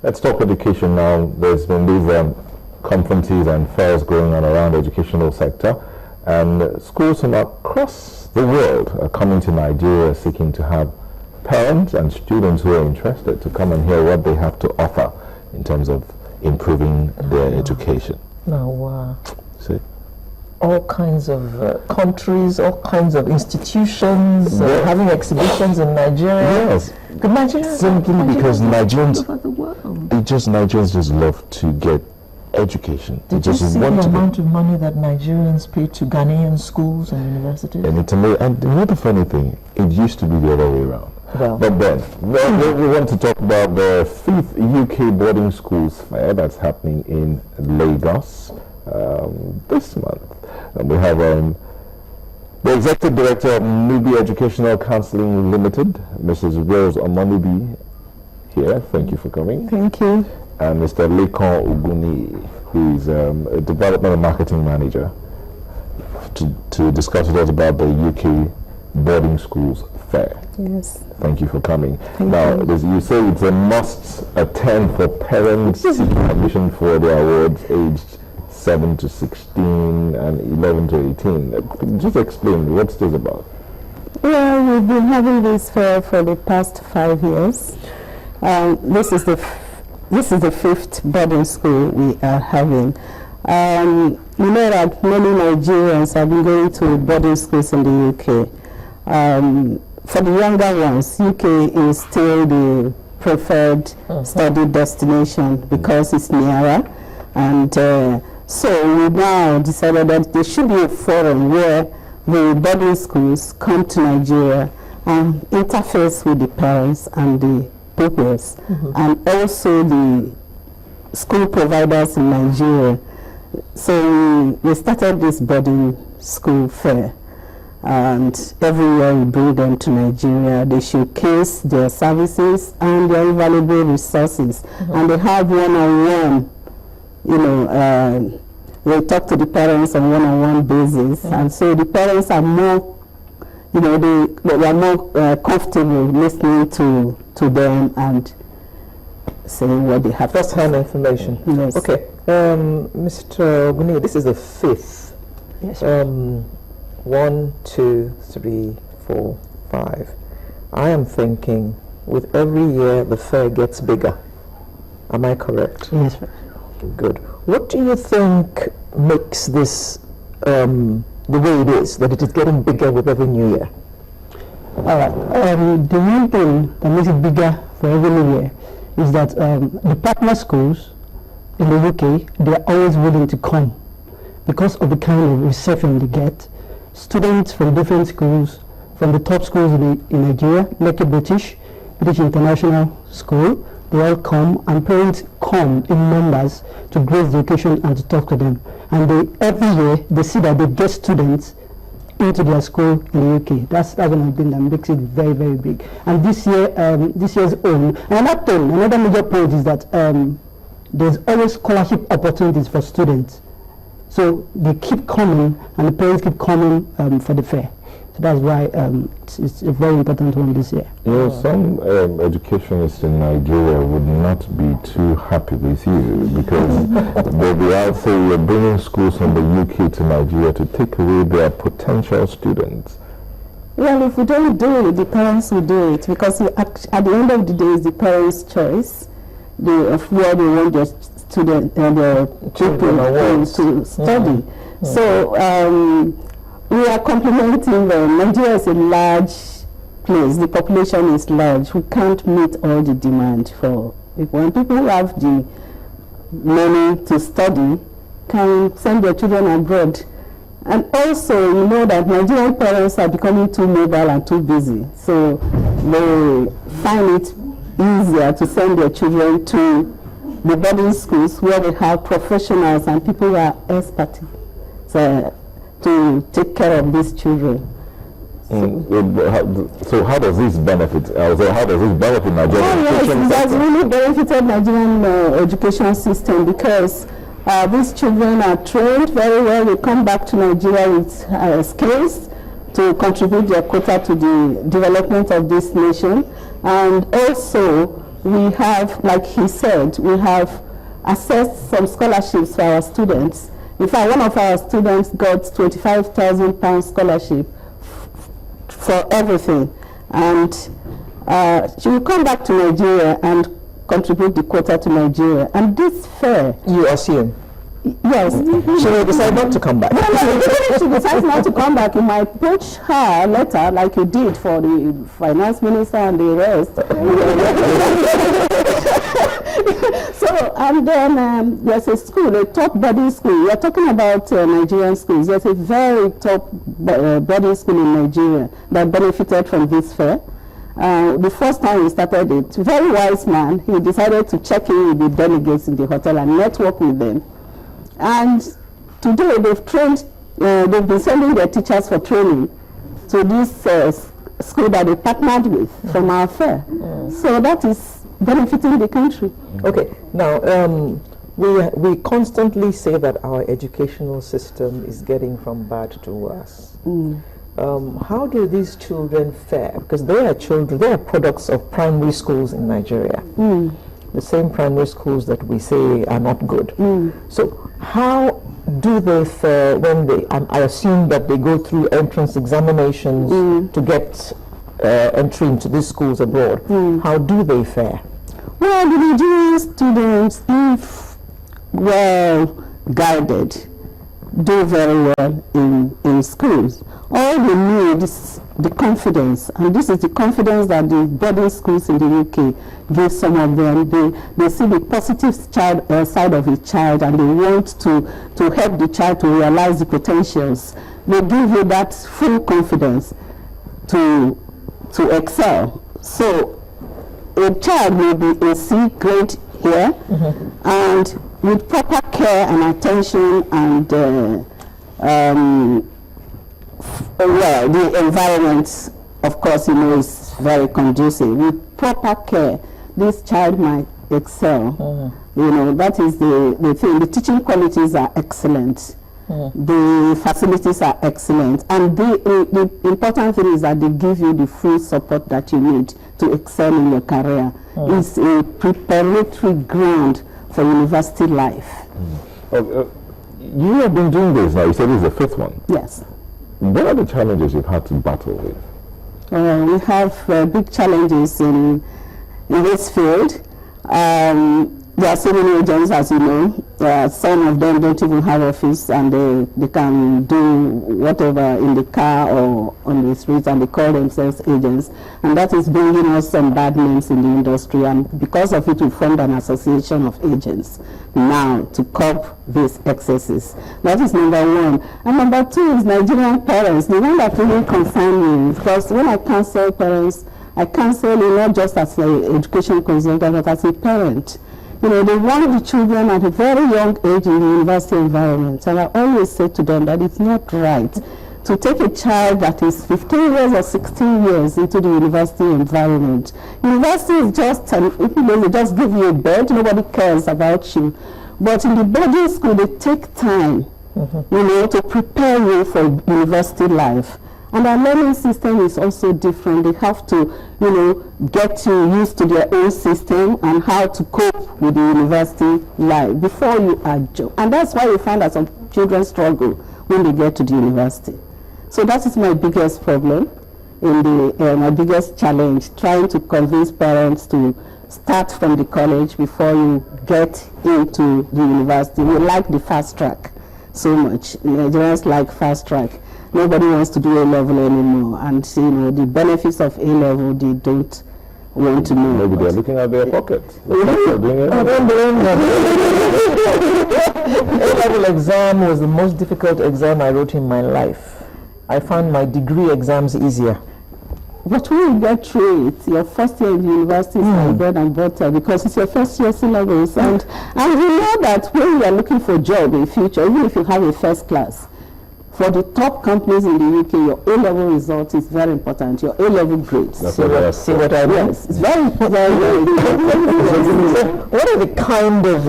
Let's talk education now. There's been these conferences and fairs going on around the educational sector, and schools from across the world are coming to Nigeria seeking to have parents and students who are interested to come and hear what they have to offer in terms of improving their education. Now, See? all kinds of countries, all kinds of institutions having exhibitions in Nigeria. Yes. The Nigerians Simply because Nigerians, all over the world. Nigerians just love to get education. Did you see the amount of money that Nigerians pay to Ghanaian schools and universities? And it's amazing. And another funny thing, it used to be the other way around. Well, But then, we want to talk about the 5th UK Boarding Schools Fair that's happening in Lagos this month. And we have the Executive Director of Nubi Educational Counseling Limited, Mrs. Rose Omonubi, here. Thank you for coming. Thank you. And Mr. Lekon Uguni, who is a Development and Marketing Manager, to discuss with us about the UK Boarding Schools Fair. Yes. Thank you for coming. Thank now, you. You say it's a must attend for parents seeking admission for their awards aged 7 to 16 and 11 to 18. Just explain, what's this about? Well, we've been having this fair for the past 5 years. This is the 5th boarding school we are having. We know that many Nigerians have been going to boarding schools in the UK. For the younger ones, UK is still the preferred study destination because it's nearer. And so we now decided that there should be a forum where the boarding schools come to Nigeria and interface with the parents and the pupils, and also the school providers in Nigeria. So we started this boarding school fair, and every year we bring them to Nigeria. They showcase their services and their invaluable resources, and they have one-on-one, they talk to the parents on one-on-one basis, and so the parents are more, they are more comfortable listening to them and saying what they have. First-hand information. Yes. Okay, Mr. Oguni, this is the 5th. Yes. 1, 2, 3, 4, 5. I am thinking with every year the fair gets bigger. Am I correct? Yes. Good. What do you think makes this the way it is, that it is getting bigger with every new year? All right. The one thing that makes it bigger for every new year is that the partner schools in the UK, they are always willing to come because of the kind of reception they get. Students from different schools, from the top schools in Nigeria, Lekki British International School, they all come, and parents come in numbers to grace the occasion and to talk to them. And every year they see that they get students into their school in the UK. That's one of the things that makes it very, very big. And this year's own. Another major point is that there's always scholarship opportunities for students. So they keep coming, and the parents keep coming for the fair. So that's why it's a very important one this year. Some educationists in Nigeria would not be too happy with you because they'll be out saying you're bringing schools from the UK to Nigeria to take away their potential students. Well, if we don't do it, the parents will do it, because at the end of the day, it's the parents' choice of where they want their student and their children to study. So we are complementing them. Nigeria is a large place. The population is large. We can't meet all the demand for people. When people have the money to study, can send their children abroad. And also, you know that Nigerian parents are becoming too mobile and too busy. So they find it easier to send their children to the boarding schools where they have professionals and people who are experts to take care of these children. So how does this benefit? Nigerian education? It has really benefited Nigerian education system, because these children are trained very well. They come back to Nigeria with skills to contribute their quota to the development of this nation, and also we have, like he said, we have assessed some scholarships for our students. In fact, one of our students got £25,000 scholarship for everything, and she will come back to Nigeria and contribute the quota to Nigeria. And this fair, You assume. yes, She will decide not to come back. even if she decides not to come back, you might push her letter like you did for the finance minister and the rest. So, and then there's a school, a top boarding school. We're talking about Nigerian schools. There's a very top boarding school in Nigeria that benefited from this fair. The first time we started it, very wise man, he decided to check in with the delegates in the hotel and network with them. And today they've trained, they've been sending their teachers for training to this school that they partnered with from our fair. So that is benefiting the country. Okay, now we constantly say that our educational system is getting from bad to worse. How do these children fare? Because they are children, they are products of primary schools in Nigeria. The same primary schools that we say are not good. So how do they fare when they, I assume that they go through entrance examinations to get entry into these schools abroad. How do they fare? Well, the Nigerian students, if well guided, do very well in schools. All they need is the confidence, and this is the confidence that the boarding schools in the UK give some of them. They see the positive side of a child, and they want to help the child to realize the potentials. They give you that full confidence to excel. So a child will be in C grade here, and with proper care and attention and well, the environment, of course, you know, is very conducive. With proper care, this child might excel. You know, that is the thing. The teaching qualities are excellent. The facilities are excellent. And the important thing is that they give you the full support that you need to excel in your career. It's a preparatory ground for university life. You have been doing this now. You said this is the fifth one. Yes. What are the challenges you've had to battle with? We have big challenges in this field. There are so many agents, as you know. Some of them don't even have office, and they can do whatever in the car or on the streets, and they call themselves agents. And that is bringing us some bad names in the industry. And because of it, we formed an association of agents now to curb these excesses. That is number one. And number two is Nigerian parents. The one that really concern me, because when I counsel parents, I counsel you not just as an education consultant, but as a parent. You know, they want the children at a very young age in the university environment. And I always say to them that it's not right to take a child that is 15 years or 16 years into the university environment. University is just, they just give you a bed, nobody cares about you. But in the boarding school, they take time, you know, to prepare you for university life. And our learning system is also different. They have to, you know, get you used to their own system and how to cope with the university life before you adjust. And that's why we find that some children struggle when they get to the university. So that is my biggest problem, my biggest challenge, trying to convince parents to start from the college before you get into the university. We like the fast track so much. Nigerians like fast track. Nobody wants to do A-level anymore, and you know the benefits of A-level they don't want to know. Maybe they're looking at their pockets. A-level exam was the most difficult exam I wrote in my life. I found my degree exams easier. But when you get through it, your first year in the university is like bread and butter, because it's your first year syllabus, and you know that when you are looking for a job in future, even if you have a first class, for the top companies in the UK, your A-level result is very important, your A-level grades. See what I mean? Yes, it's very important. What are the kind of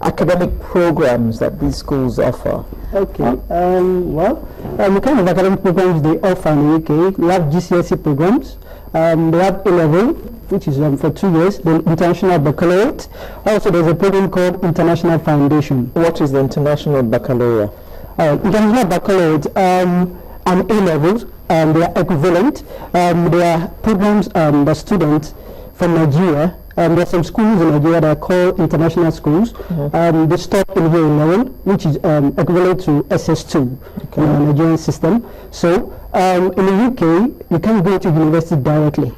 academic programs that these schools offer? Okay, the kind of academic programs they offer in the UK, we have GCSE programs, they have A-level, which is for 2 years, then International Baccalaureate. Also, there's a program called International Foundation. What is the International Baccalaureate? International Baccalaureate and A-levels, they are equivalent. They are programs that students from Nigeria, there are some schools in Nigeria that are called international schools. They stop in year 11, which is equivalent to SS2 in the Nigerian system. So in the UK, you can't go to university directly.